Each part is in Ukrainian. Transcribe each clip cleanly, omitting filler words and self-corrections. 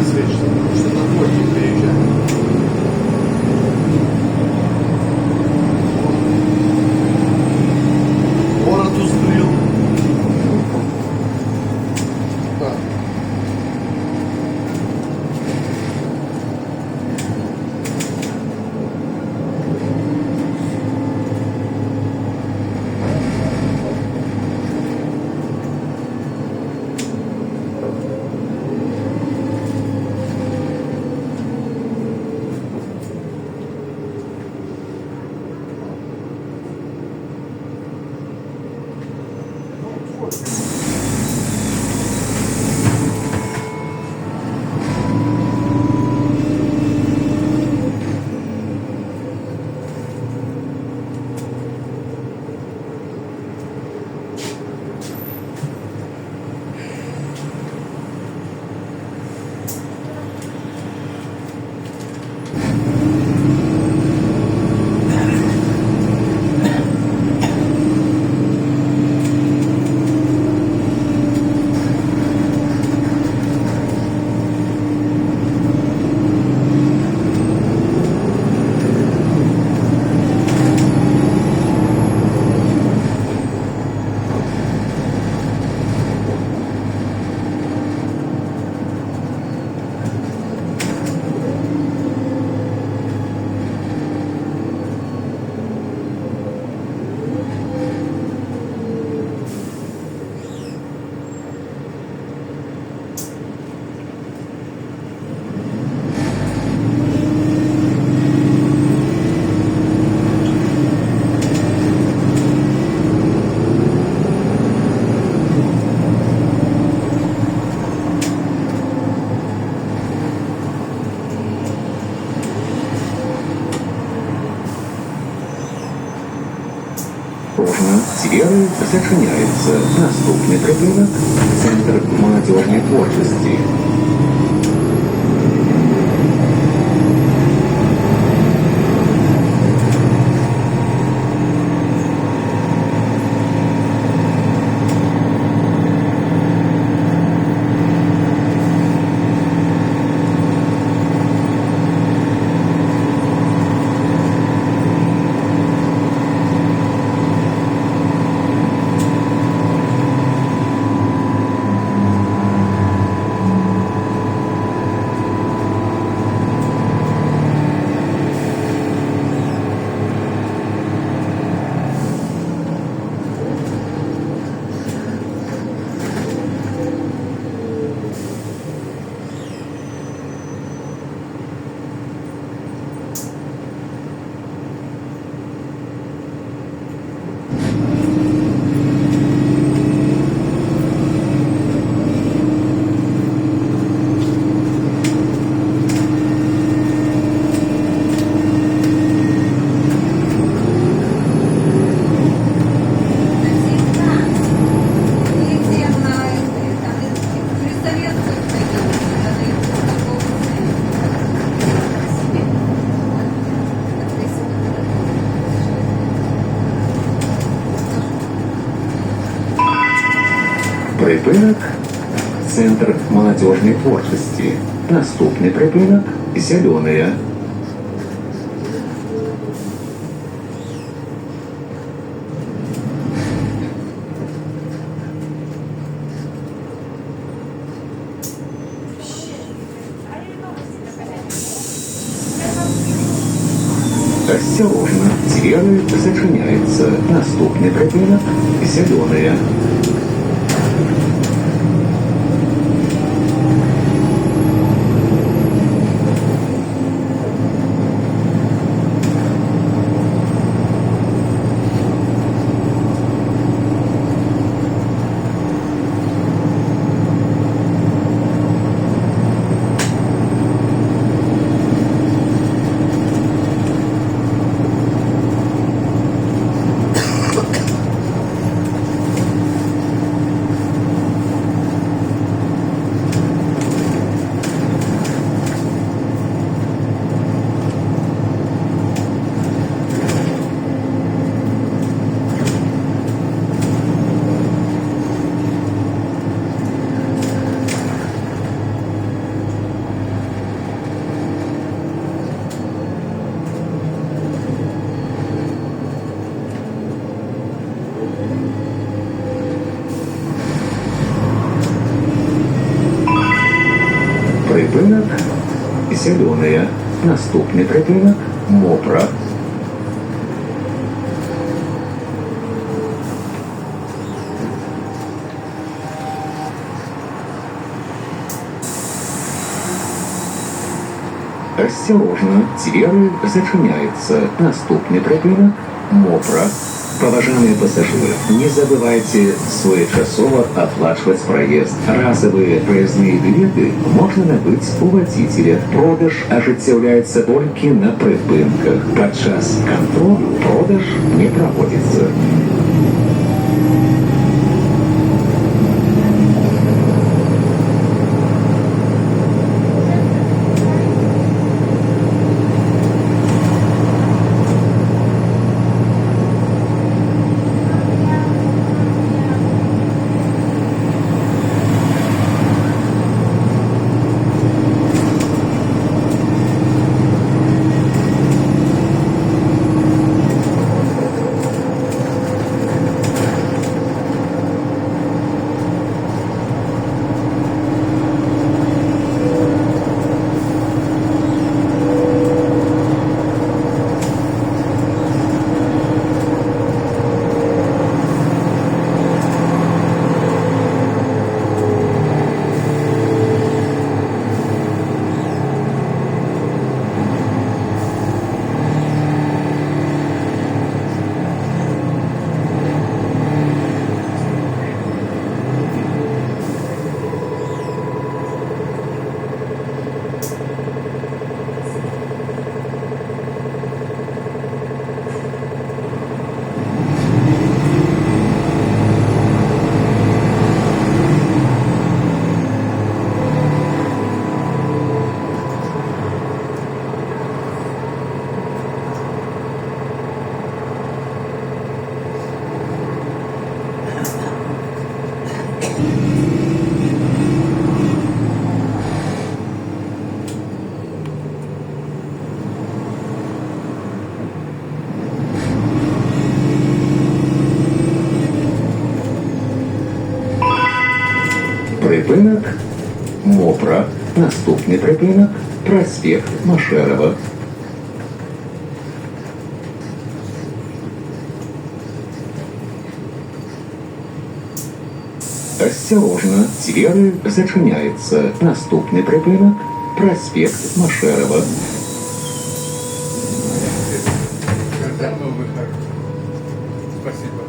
подсвечивается, потому что на дворник приезжает. Город устроил. Да. Сферы зачиняется. Наступний припинок – Центр молодежной творчости. Припинок – Центр молодежной творчости. Наступний припинок – Зеленые. Осторожно, двери зачиняются. Наступний припинок – Зеленые. Припинок зеленая. Наступний припинок мокра. Осторожно, двери зачиняются. Наступний припинок мокра. Поважанные пассажиры, не забывайте своечасово оплачивать проезд. Разовые проездные билеты можно набыть у водителя. Продаж ажыццяўляецца толькі на прыпынках. Падчас кантролю продаж не проводится. Припинок мокра. Наступний припинок проспект Машерова. Осторожно, двери зачиняются. Наступний припинок проспект Машерова. Когда новый хак? Спасибо.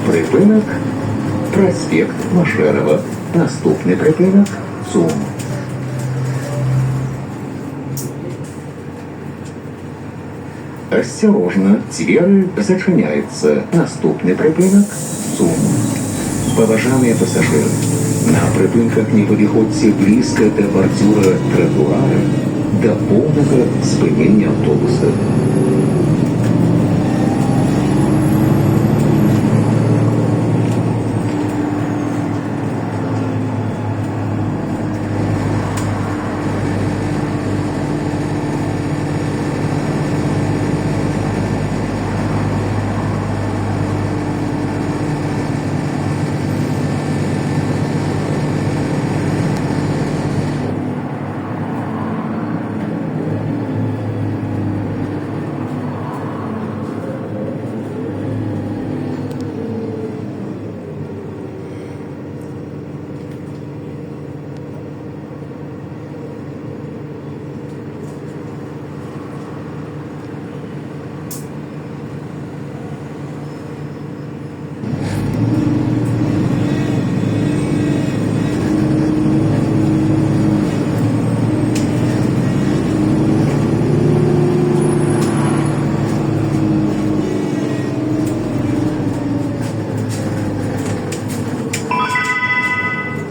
Припинок проспект Машерова. Наступний припинок ЦУМ. Осторожно, двери зачиняются. Наступний припинок ЦУМ. Поважаныя пасажыры, на прыпынках не падыходзьце блізка да бардзюра тратуара да поўнага спынення аўтобуса.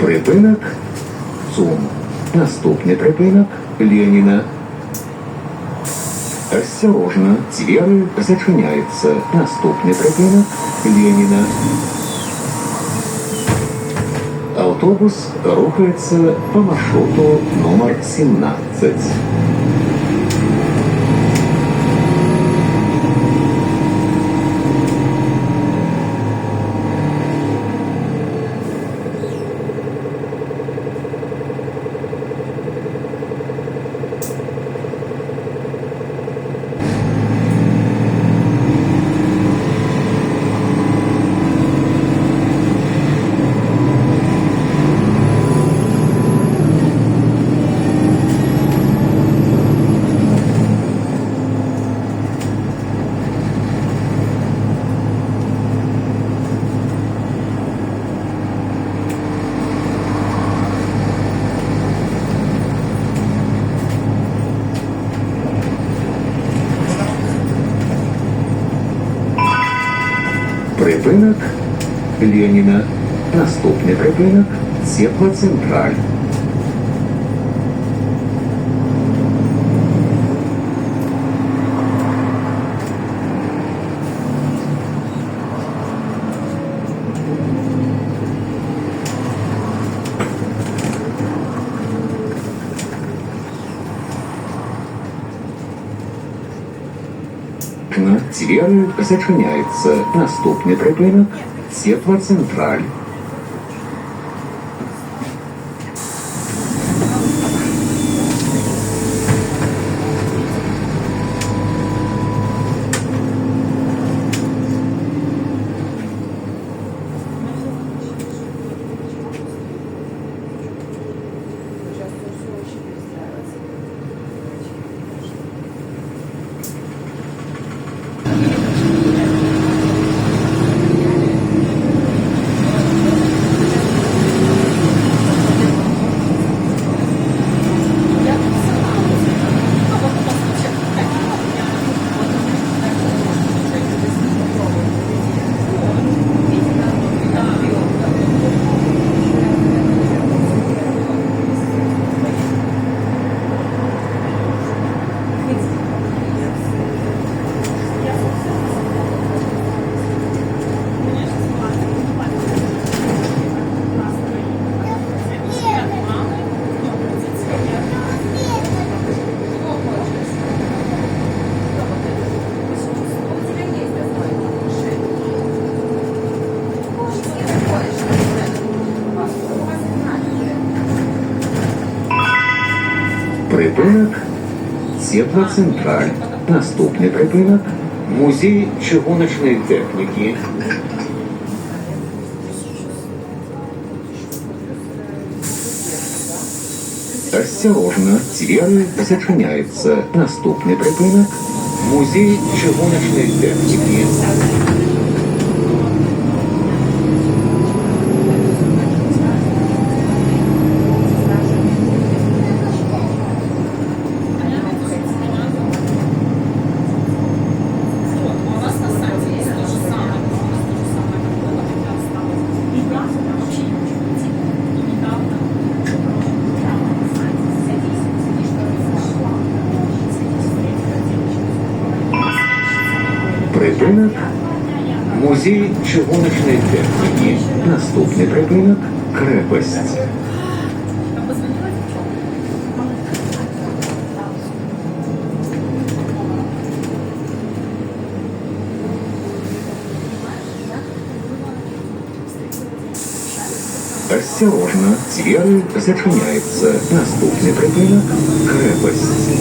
Припинок ЦУМ. Наступний припинок Леніна. Осторожно, двери зачиняються. Наступний припинок Леніна. Автобус рухається по маршруту номер 17. Припинок Леніна. Наступний припинок Теплоцентраль. Двери зачиняються. Наступний припинок Теплоцентраль. Припинок Теплоцентраль. Наступний припинок Музей чугуночної техніки. Осторожно, двери зачиняються. Наступний припинок Музей чугуночної техніки. У нас на сайте есть то же самое. фахівці чугуночної техніки. Наступний припинок – крепость. Осторожно, двери зачиняются. Наступный припинок – крепость.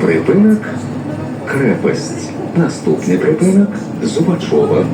Припинок – крепость. Наступний припинок – Зубачова.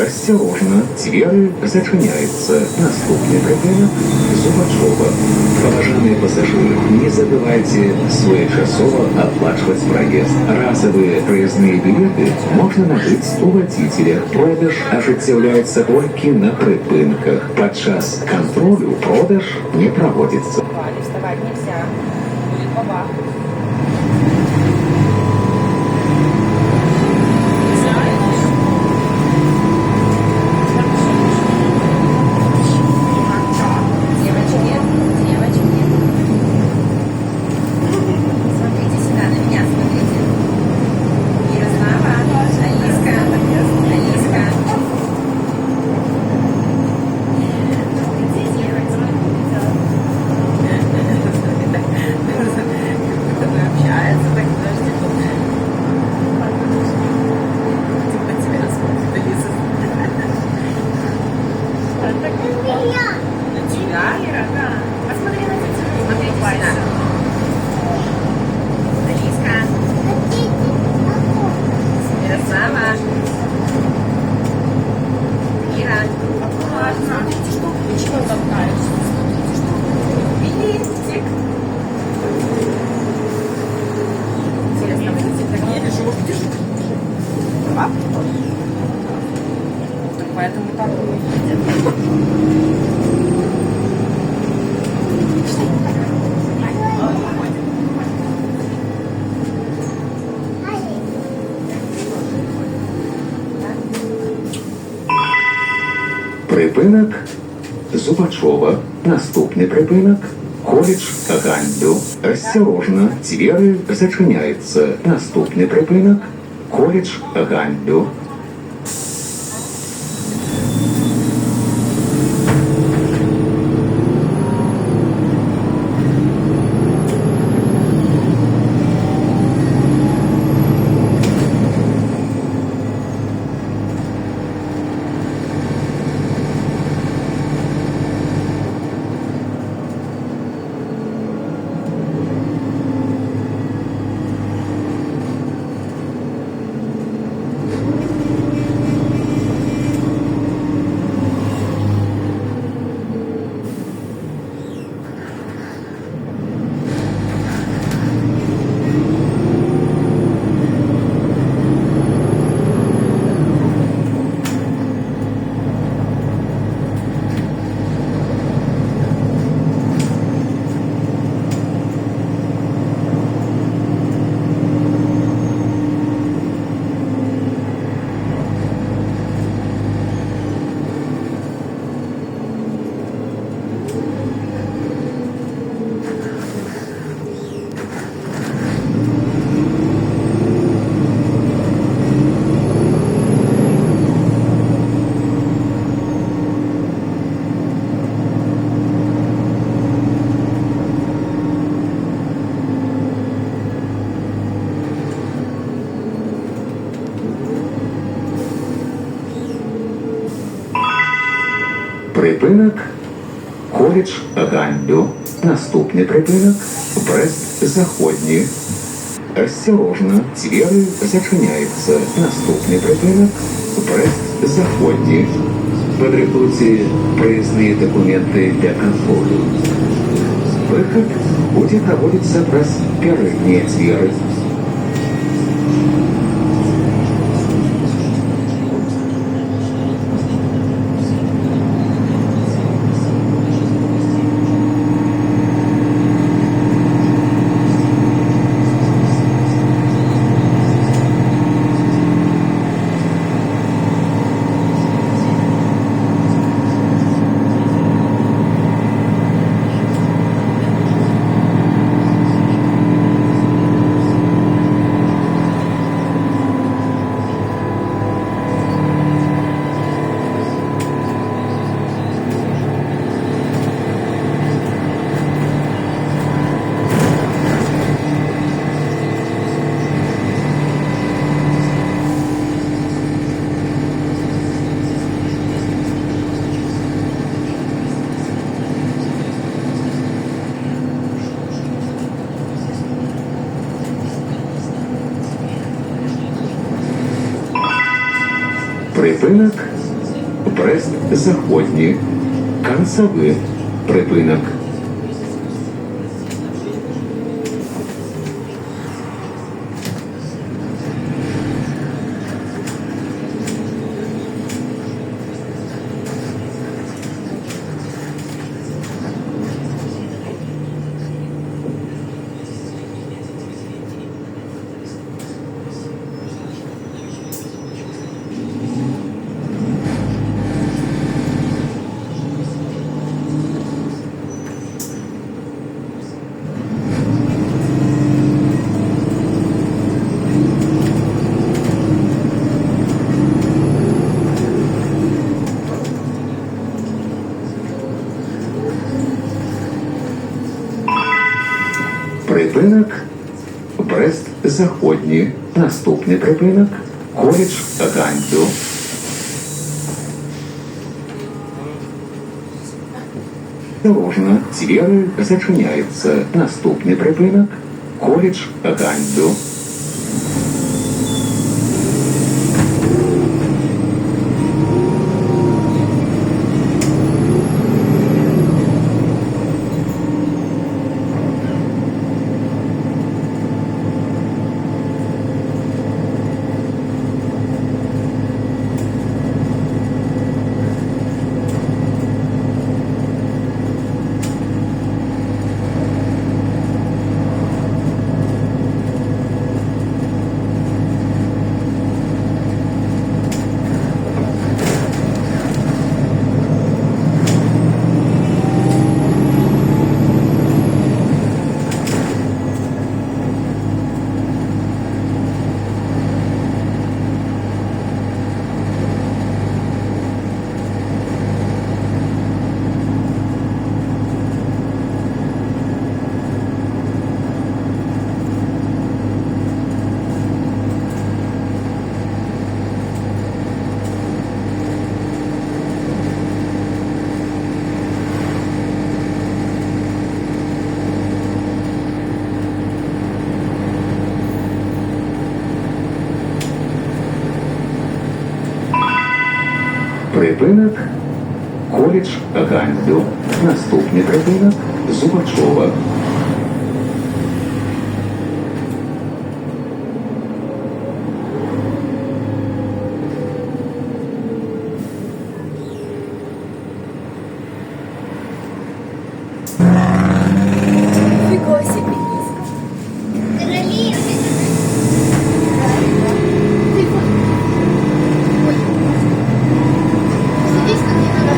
Осторожно, двери зачиняются. Наступный припинок – Зубачова. Уважаемые пассажиры, не забывайте своечасово оплачивать проезд. Разовые проездные билеты можно набыть у водителя. Продаж ажыццяўляецца толькі на припинках. Падчас контролю продаж не проводится. Вставать нельзя. Будет бабах. Поэтому так и едет. Припинок – Зубачова. Наступний припинок – коледж Ганьду. Осторожно, двери зачиняются. Наступний припинок – коледж Ганьду. Припинок – коледж Ганьду. Наступний припинок – Брест Заходній. Осторожно, двери зачиняються. Наступний припинок Брест Заходній. Підготуйте проездные документы для контроля. Выход будет проводиться през передние двери. Припинок Брест Заходній. Концевий припинок. Припинок Брест Заходній. Наступний припинок коледж Ганьдзю. Осторожно, двери зачиняються. Наступний припинок коледж Ганьдзю. Припинок коледж Ганьдзю. Наступний припинок Зубачова. Фига себе. Королевы. Ой. Садись, как не надо.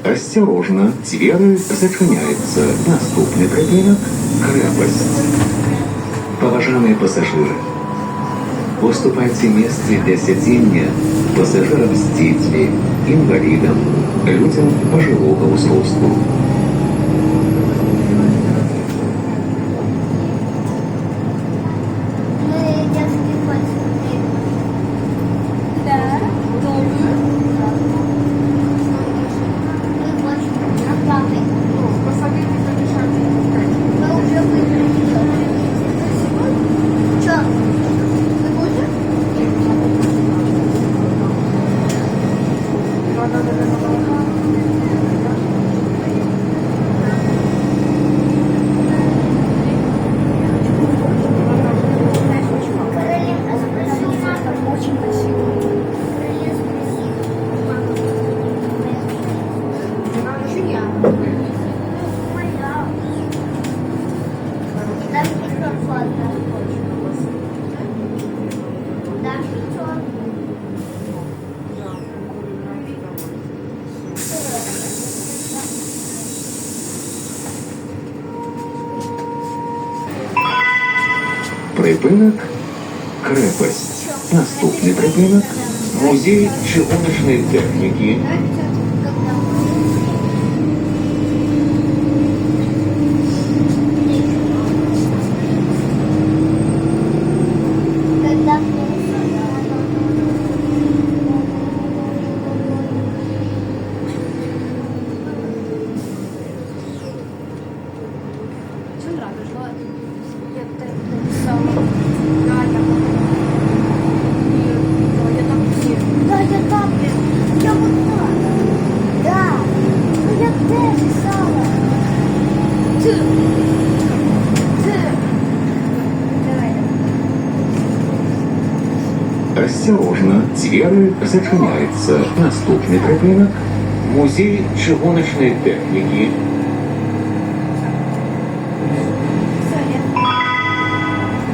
Осторожно, двери зачиняються. Наступний припинок – крепость. Поважаные пассажиры, уступайте место для сидения пассажирам с детьми, инвалидам, людям пожилого возраста. Мы детский кот смотрели. Да. Добрый. Мы очень папой. Посадити помішати. Мы уже выиграли. Что? Вы будете? Каролина спросила, мама, очень красиво. Каролина спросила, мама, чья? Моя. Дай микрофон. Дай микрофон. Припинок – крепость. Наступний припинок – музей чыгуночной техники. Когда Чем нравишься? Я так написала. Да, я там все. Да, я так, я вот так. Да, ну я теж писала. Осторожно, двери зачиняються. Наступний припинок – музей чыгуночной техники.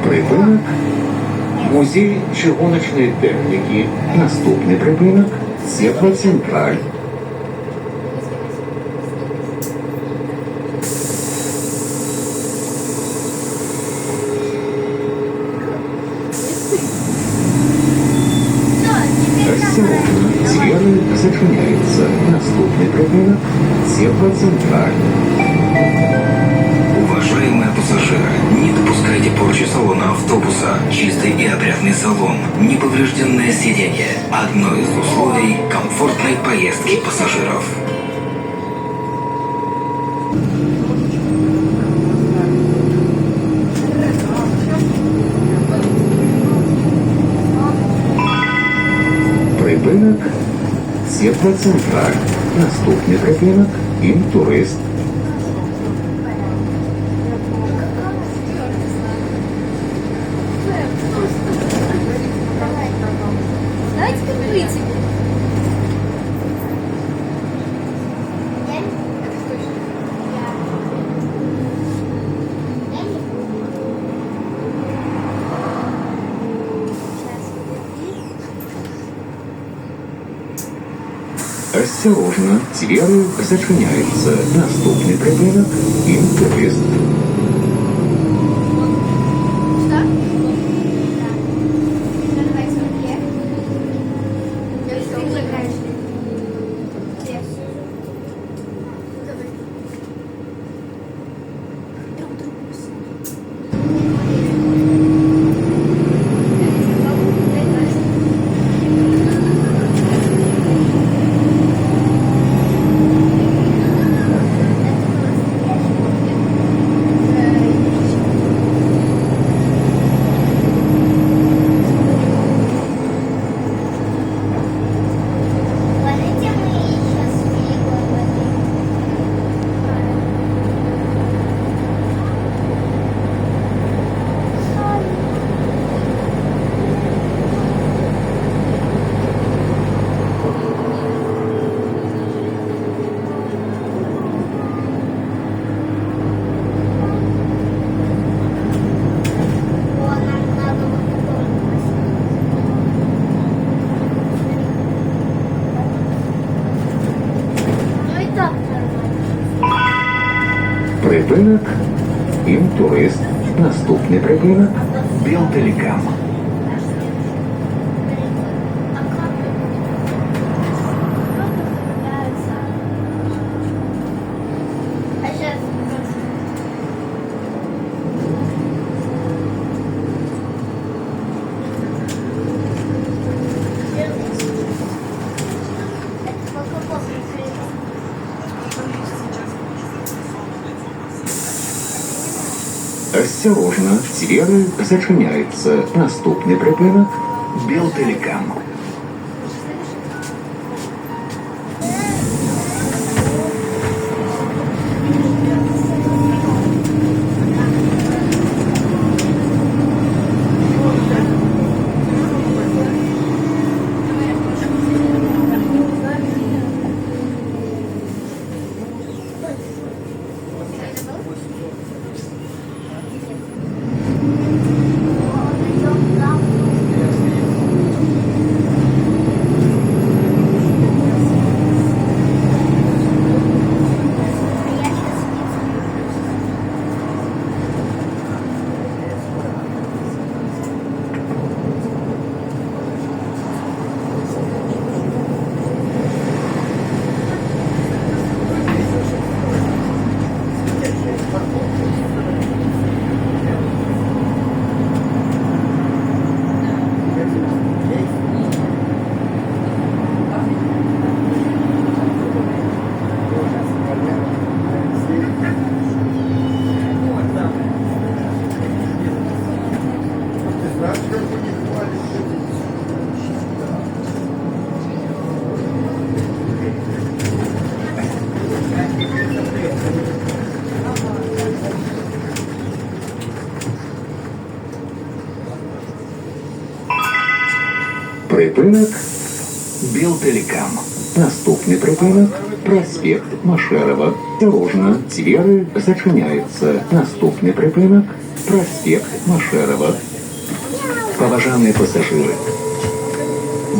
Припинок – музей чыгуночной техники. Наступний припинок – Теплоцентраль. Осторожно, двери зачиняються. Наступний припинок – Теплоцентраль. Уважаемые пассажиры, не допускайте порчи салона автобуса. Чистый и опрятный салон, неповрежденное сиденье – одно из условий комфортной поездки пассажиров. Припинок – Теплоцентраль. Наступний припинок – Інтурист. Знаете, как выйти? Осторожно, двери зачиняються. Наступний припинок – Інтурист. Что? Да. Припинок інтурист. Наступний припинок Білтелікам. А сейчас это только после хлеба. Осторожно, двери зачиняються. Наступний припинок Білтелікам. Ты знаешь, как у них хвалится? Припинок Білтелікам. Наступний припинок проспект Машерова. Осторожно, двери зачиняються. Наступний припинок проспект Машерова. Поважанные пассажиры,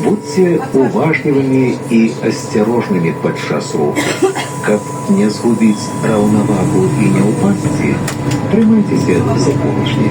будьте уважливыми и осторожными подчас руху. Каб не згубить раўнавагу и не упасть, тримайтесь за поручни.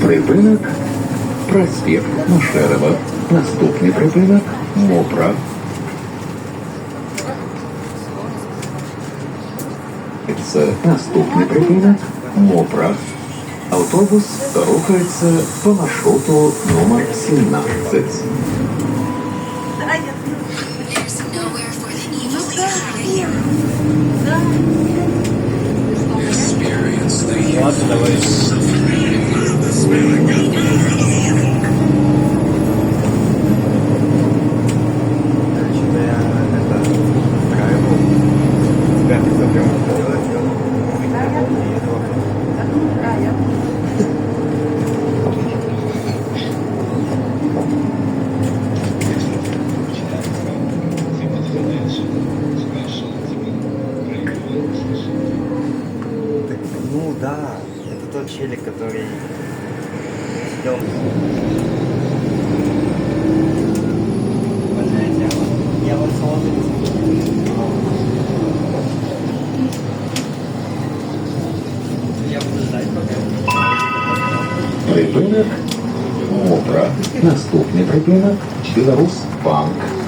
Припинок проспект Машерова. Наступний припинок Мопра. Наступний припинок Мопра. Автобус рухається по маршруту номер 17. Ну да, это тот челик, который сидел. Я вот я буду ждать, пока. Припинок Мопра. Наступний припинок Білорус Банк.